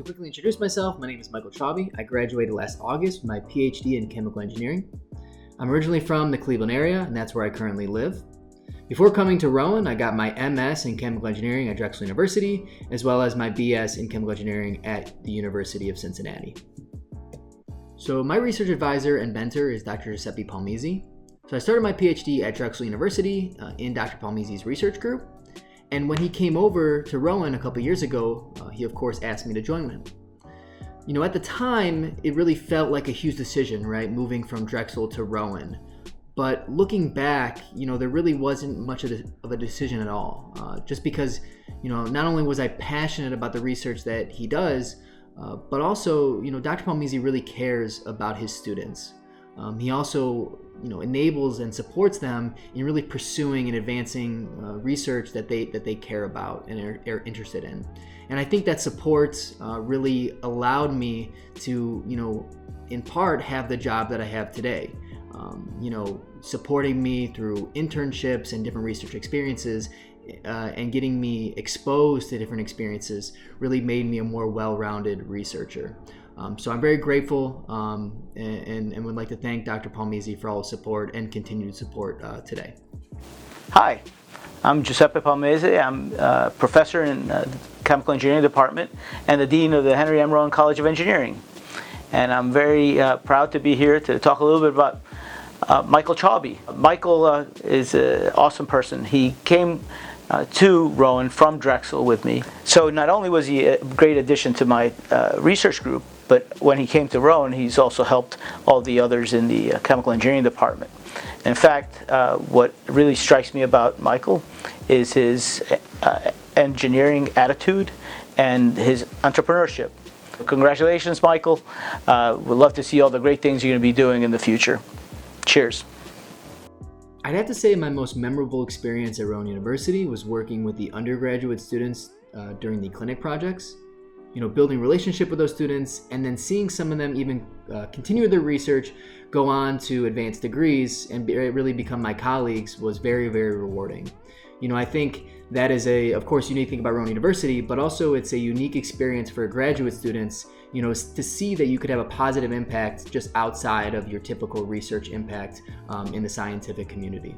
To quickly introduce myself, my name is Michael Chauby. I graduated last August with my PhD in chemical engineering. I'm originally from the Cleveland area, and that's where I currently live. Before coming to Rowan, I got my MS in chemical engineering at Drexel University, as well as my BS in chemical engineering at the University of Cincinnati. So my research advisor and mentor is Dr. Giuseppe Palmisi. So I started my PhD at Drexel University in Dr. Palmisi's research group. And when he came over to Rowan a couple years ago, he of course asked me to join him. At the time, it really felt like a huge decision, right? Moving from Drexel to Rowan. But looking back, there really wasn't much of a decision at all. Just because, not only was I passionate about the research that he does, but also, Dr. Palmisi really cares about his students. He also, enables and supports them in really pursuing and advancing research that they care about and are interested in. And I think that support really allowed me to, in part, have the job that I have today. Supporting me through internships and different research experiences and getting me exposed to different experiences really made me a more well-rounded researcher. So I'm very grateful and would like to thank Dr. Palmisi for all his support and continued support today. Hi, I'm Giuseppe Palmisi. I'm a professor in the Chemical Engineering Department and the Dean of the Henry M. Rowan College of Engineering. And I'm very proud to be here to talk a little bit about Michael Chauby. Michael is an awesome person. He came to Rowan from Drexel with me. So not only was he a great addition to my research group, but when he came to Rowan, he's also helped all the others in the chemical engineering department. In fact, what really strikes me about Michael is his engineering attitude and his entrepreneurship. Congratulations, Michael. We'd love to see all the great things you're going to be doing in the future. Cheers. I'd have to say my most memorable experience at Rowan University was working with the undergraduate students during the clinic projects. Building relationship with those students and then seeing some of them even continue their research, go on to advanced degrees and really become my colleagues was very, very rewarding. I think that is of course, unique thing about Rowan University, but also it's a unique experience for graduate students, to see that you could have a positive impact just outside of your typical research impact in the scientific community.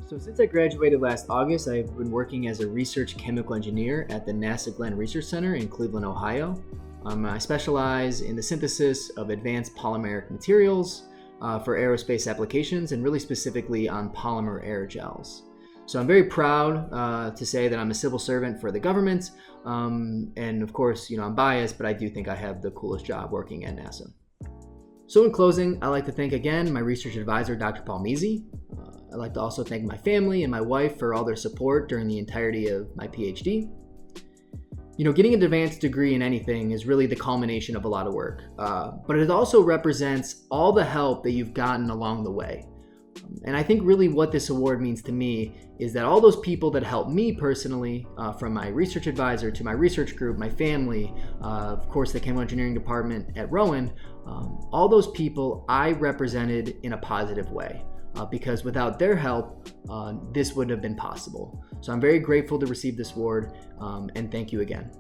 So since I graduated last August, I've been working as a research chemical engineer at the NASA Glenn Research Center in Cleveland, Ohio. I specialize in the synthesis of advanced polymeric materials for aerospace applications and really specifically on polymer aerogels. So I'm very proud to say that I'm a civil servant for the government. And of course, I'm biased, but I do think I have the coolest job working at NASA. So in closing, I'd like to thank again my research advisor, Dr. Palmisi. I'd like to also thank my family and my wife for all their support during the entirety of my PhD. Getting an advanced degree in anything is really the culmination of a lot of work, but it also represents all the help that you've gotten along the way. And I think really what this award means to me is that all those people that helped me personally, from my research advisor to my research group, my family, of course the chemical engineering department at Rowan, all those people I represented in a positive way. Because without their help, this wouldn't have been possible. So I'm very grateful to receive this award, and thank you again.